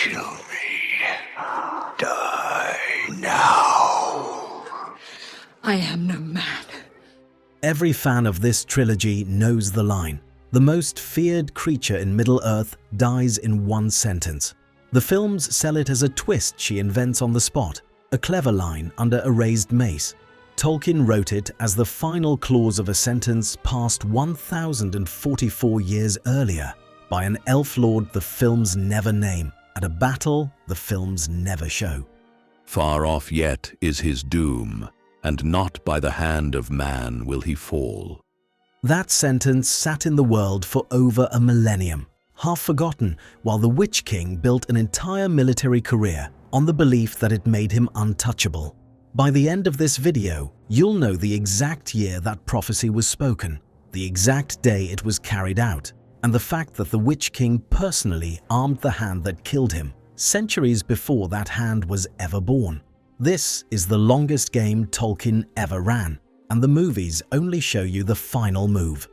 kill me. Die now. I am no man. Every fan of this trilogy knows the line. The most feared creature in Middle-earth dies in one sentence. The films sell it as a twist she invents on the spot, a clever line under a raised mace. Tolkien wrote it as the final clause of a sentence passed 1,044 years earlier by an elf lord the films never name, at a battle the films never show. Far off yet is his doom, and not by the hand of man will he fall. That sentence sat in the world for over a millennium, half forgotten, while the Witch King built an entire military career on the belief that it made him untouchable. By the end of this video, you'll know the exact year that prophecy was spoken, the exact day it was carried out, and the fact that the Witch King personally armed the hand that killed him, centuries before that hand was ever born. This is the longest game Tolkien ever ran, and the movies only show you the final move.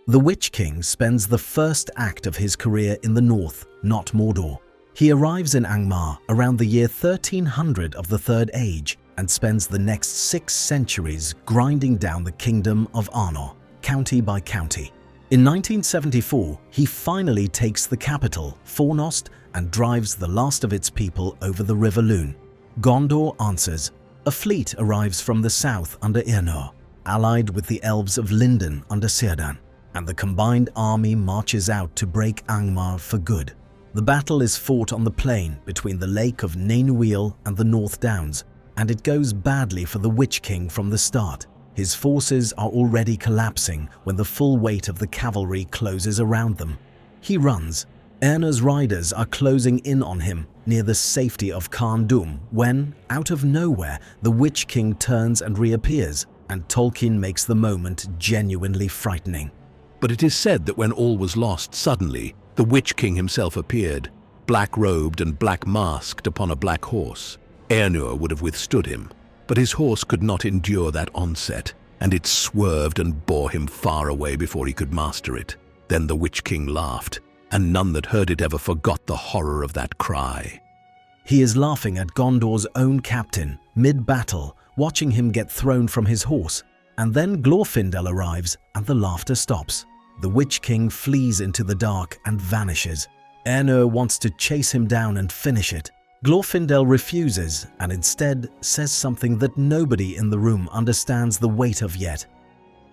The Witch King spends the first act of his career in the north, not Mordor. He arrives in Angmar around the year 1300 of the Third Age and spends the next 6 centuries grinding down the kingdom of Arnor, county by county. In 1974, he finally takes the capital, Fornost, and drives the last of its people over the River Lune. Gondor answers. A fleet arrives from the south under Éowyn, allied with the elves of Lindon under Círdan, and the combined army marches out to break Angmar for good. The battle is fought on the plain between the Lake of Nainuil and the North Downs, and it goes badly for the Witch King from the start. His forces are already collapsing when the full weight of the cavalry closes around them. He runs. Éowyn's riders are closing in on him near the safety of Carn Dûm when, out of nowhere, the Witch King turns and reappears, and Tolkien makes the moment genuinely frightening. But it is said that when all was lost, suddenly the Witch King himself appeared, black-robed and black-masked upon a black horse. Éowyn would have withstood him, but his horse could not endure that onset, and it swerved and bore him far away before he could master it. Then the Witch King laughed, and none that heard it ever forgot the horror of that cry. He is laughing at Gondor's own captain, mid-battle, watching him get thrown from his horse, and then Glorfindel arrives and the laughter stops. The Witch King flees into the dark and vanishes. Éowyn wants to chase him down and finish it. Glorfindel refuses and instead says something that nobody in the room understands the weight of yet.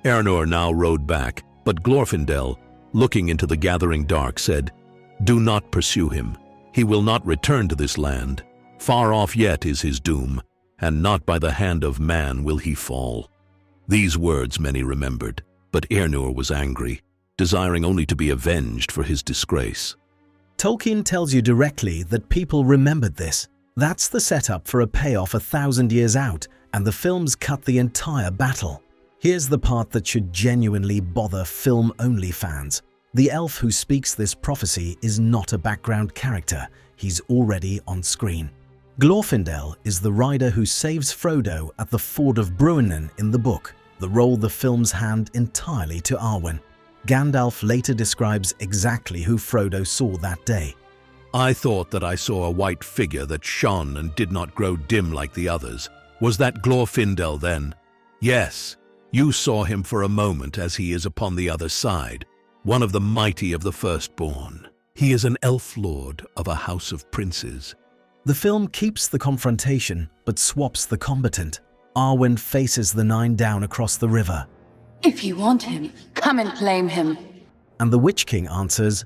Éowyn now rode back, but Glorfindel, looking into the gathering dark, said, "Do not pursue him. He will not return to this land. Far off yet is his doom, and not by the hand of man will he fall." These words many remembered, but Éowyn was angry, desiring only to be avenged for his disgrace. Tolkien tells you directly that people remembered this. That's the setup for a payoff 1,000 years out, and the films cut the entire battle. Here's the part that should genuinely bother film-only fans. The elf who speaks this prophecy is not a background character. He's already on screen. Glorfindel is the rider who saves Frodo at the Ford of Bruinen in the book, the role the films hand entirely to Arwen. Gandalf later describes exactly who Frodo saw that day. "I thought that I saw a white figure that shone and did not grow dim like the others. Was that Glorfindel then? Yes, you saw him for a moment as he is upon the other side, one of the mighty of the firstborn. He is an elf lord of a house of princes." The film keeps the confrontation but swaps the combatant. Arwen faces the Nine down across the river. If you want him, come and claim him. And the Witch King answers,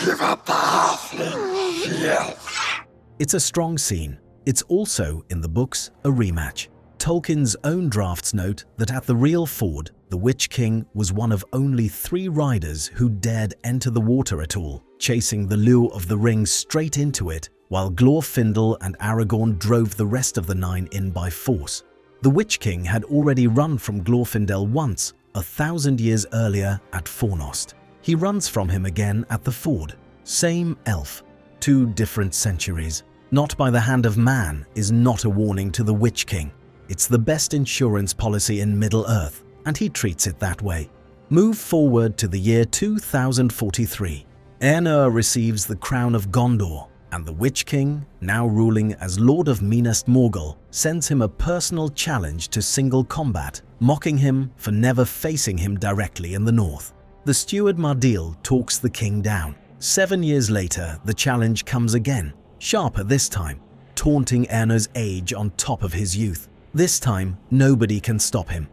Give up the halfling, the elf. It's a strong scene. It's also, in the books, a rematch. Tolkien's own drafts note that at the real ford, the Witch King was one of only 3 riders who dared enter the water at all, chasing the lure of the ring straight into it, while Glorfindel and Aragorn drove the rest of the 9 in by force. The Witch King had already run from Glorfindel once, 1,000 years earlier at Fornost. He runs from him again at the ford. Same elf. 2 different centuries. Not by the hand of man is not a warning to the Witch King. It's the best insurance policy in Middle-earth, and he treats it that way. Move forward to the year 2043. Éowyn receives the crown of Gondor, and the Witch King, now ruling as Lord of Minas Morgul, sends him a personal challenge to single combat, mocking him for never facing him directly in the north. The steward Mardil talks the king down. 7 years later, the challenge comes again, sharper this time, taunting Éowyn's age on top of his youth. This time, nobody can stop him.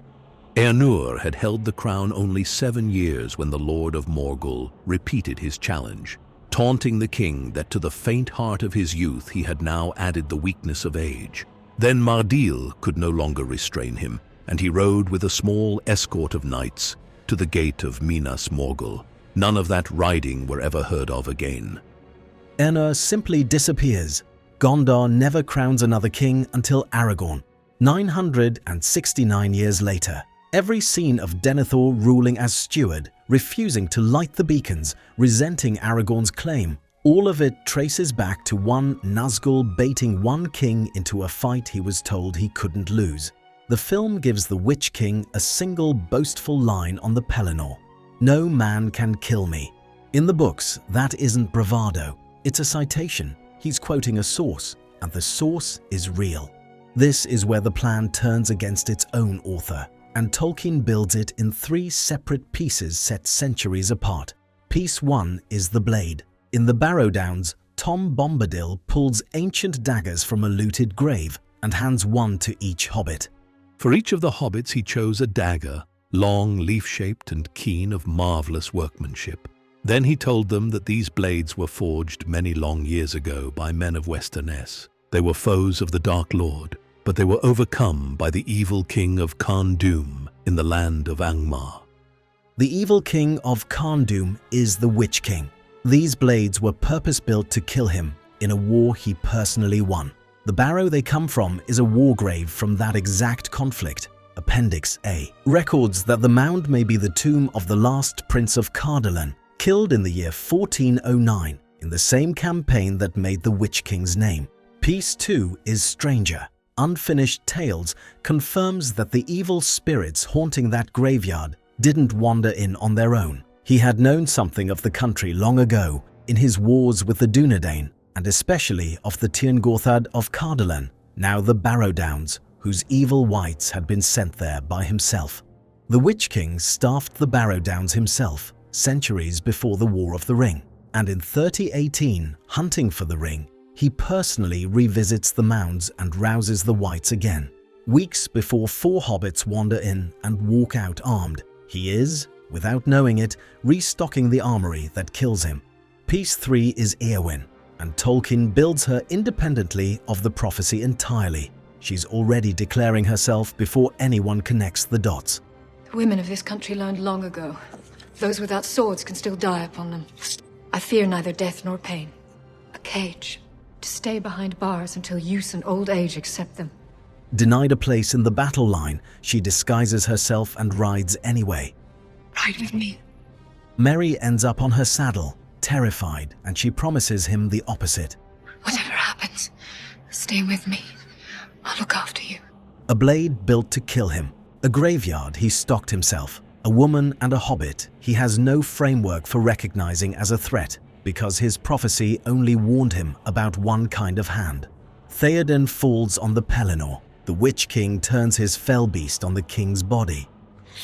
Éowen had held the crown only 7 years when the Lord of Morgul repeated his challenge, taunting the king that to the faint heart of his youth he had now added the weakness of age. Then Mardil could no longer restrain him, and he rode with a small escort of knights to the gate of Minas Morgul. None of that riding were ever heard of again. Éowen simply disappears. Gondor never crowns another king until Aragorn. 969 years later, every scene of Denethor ruling as steward, refusing to light the beacons, resenting Aragorn's claim, all of it traces back to one Nazgul baiting one king into a fight he was told he couldn't lose. The film gives the Witch King a single boastful line on the Pelennor: "No man can kill me." In the books, that isn't bravado, it's a citation. He's quoting a source, and the source is real. This is where the plan turns against its own author, and Tolkien builds it in 3 separate pieces set centuries apart. Piece 1 is the blade. In the Barrow Downs, Tom Bombadil pulls ancient daggers from a looted grave and hands one to each hobbit. For each of the hobbits he chose a dagger, long, leaf-shaped and keen, of marvelous workmanship. Then he told them that these blades were forged many long years ago by men of Westernesse. They were foes of the Dark Lord, but they were overcome by the evil king of Khan-Dûm in the land of Angmar. The evil king of Khan-Dûm is the Witch King. These blades were purpose-built to kill him in a war he personally won. The barrow they come from is a war grave from that exact conflict. Appendix A records that the mound may be the tomb of the last Prince of Cardolan, killed in the year 1409 in the same campaign that made the Witch King's name. Piece 2 is Stranger. Unfinished Tales confirms that the evil spirits haunting that graveyard didn't wander in on their own. He had known something of the country long ago in his wars with the Dúnedain, and especially of the Tirngorthad of Cardolan, now the Barrow Downs, whose evil wights had been sent there by himself. The Witch King staffed the Barrow Downs himself centuries before the War of the Ring, and in 3018, hunting for the ring, he personally revisits the mounds and rouses the wights again. Weeks before 4 hobbits wander in and walk out armed, he is, without knowing it, restocking the armory that kills him. Piece 3 is Éowyn, and Tolkien builds her independently of the prophecy entirely. She's already declaring herself before anyone connects the dots. The women of this country learned long ago. Those without swords can still die upon them. I fear neither death nor pain. A cage, to stay behind bars until use and old age accept them. Denied a place in the battle line, she disguises herself and rides anyway. Ride with me. Merry ends up on her saddle, terrified, and she promises him the opposite. Whatever happens, stay with me. I'll look after you. A blade built to kill him. A graveyard he stocked himself. A woman and a hobbit he has no framework for recognizing as a threat, because his prophecy only warned him about one kind of hand. Theoden falls on the Pelennor. The Witch King turns his fell beast on the king's body.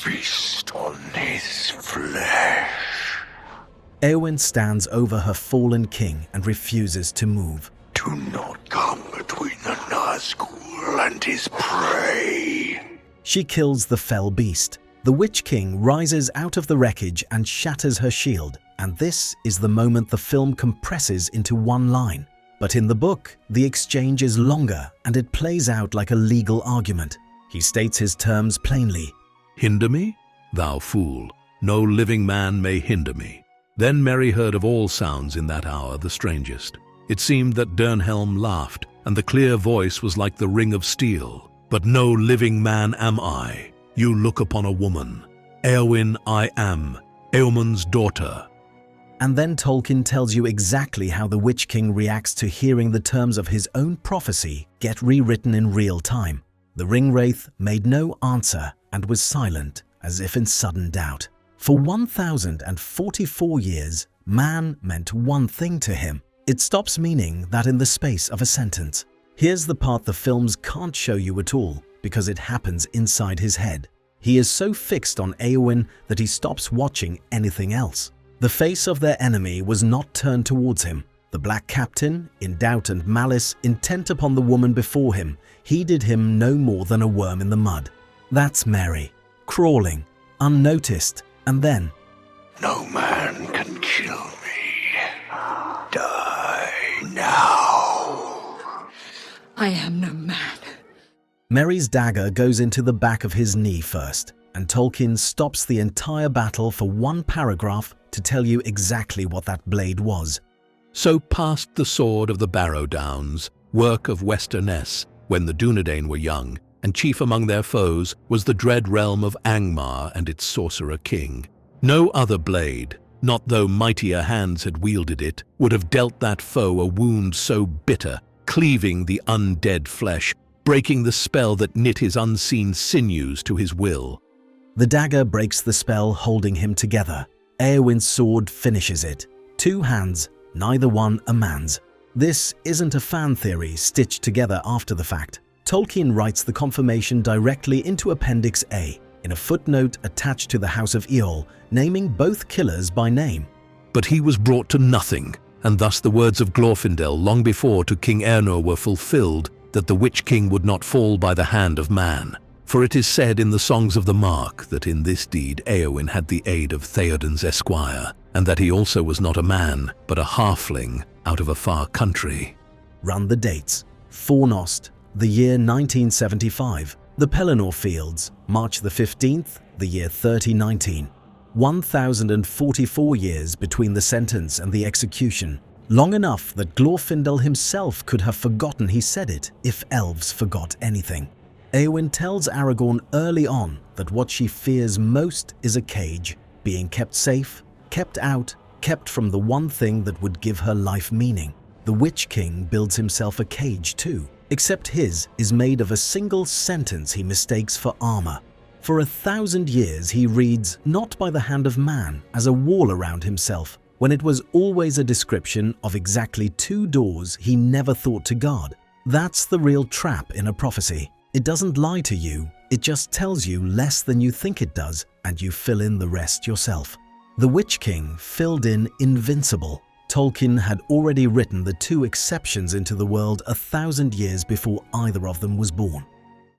Feast on his flesh. Éowyn stands over her fallen king and refuses to move. Do not come between the Nazgul and his prey. She kills the fell beast. The Witch King rises out of the wreckage and shatters her shield, and this is the moment the film compresses into one line. But in the book, the exchange is longer and it plays out like a legal argument. He states his terms plainly. "Hinder me? Thou fool! No living man may hinder me." Then Merry heard of all sounds in that hour the strangest. It seemed that Dernhelm laughed, and the clear voice was like the ring of steel. "But no living man am I. You look upon a woman. Éowyn I am, Éowyn's daughter." And then Tolkien tells you exactly how the Witch King reacts to hearing the terms of his own prophecy get rewritten in real time. The Ringwraith made no answer and was silent, as if in sudden doubt. For 1044 years, man meant one thing to him. It stops meaning that in the space of a sentence. Here's the part the films can't show you at all because it happens inside his head. He is so fixed on Éowyn that he stops watching anything else. The face of their enemy was not turned towards him. The Black Captain, in doubt and malice, intent upon the woman before him, heeded him no more than a worm in the mud. That's Merry, crawling, unnoticed, and then, No man can kill me. Die now. I am no man. Merry's dagger goes into the back of his knee first, and Tolkien stops the entire battle for one paragraph to tell you exactly what that blade was. So passed the sword of the Barrow Downs, work of Westernesse, when the Dunedain were young, and chief among their foes was the dread realm of Angmar and its sorcerer king. No other blade, not though mightier hands had wielded it, would have dealt that foe a wound so bitter, cleaving the undead flesh, breaking the spell that knit his unseen sinews to his will. The dagger breaks the spell holding him together. Éowyn's sword finishes it. 2 hands, neither one a man's. This isn't a fan theory stitched together after the fact. Tolkien writes the confirmation directly into Appendix A, in a footnote attached to the House of Eol, naming both killers by name. But he was brought to nothing, and thus the words of Glorfindel long before to King Eärnur were fulfilled, that the Witch King would not fall by the hand of man. For it is said in the Songs of the Mark that in this deed Éowyn had the aid of Theoden's esquire, and that he also was not a man, but a halfling out of a far country. Run the dates. Fornost, the year 1975. The Pelennor Fields, March the 15th, the year 3019. 1044 years between the sentence and the execution. Long enough that Glorfindel himself could have forgotten he said it, if elves forgot anything. Éowyn tells Aragorn early on that what she fears most is a cage, being kept safe, kept out, kept from the one thing that would give her life meaning. The Witch King builds himself a cage too, except his is made of a single sentence he mistakes for armor. For 1,000 years he reads not by the hand of man as a wall around himself, when it was always a description of exactly 2 doors he never thought to guard. That's the real trap in a prophecy. It doesn't lie to you, it just tells you less than you think it does, and you fill in the rest yourself. The Witch King filled in invincible. Tolkien had already written the 2 exceptions into the world 1,000 years before either of them was born.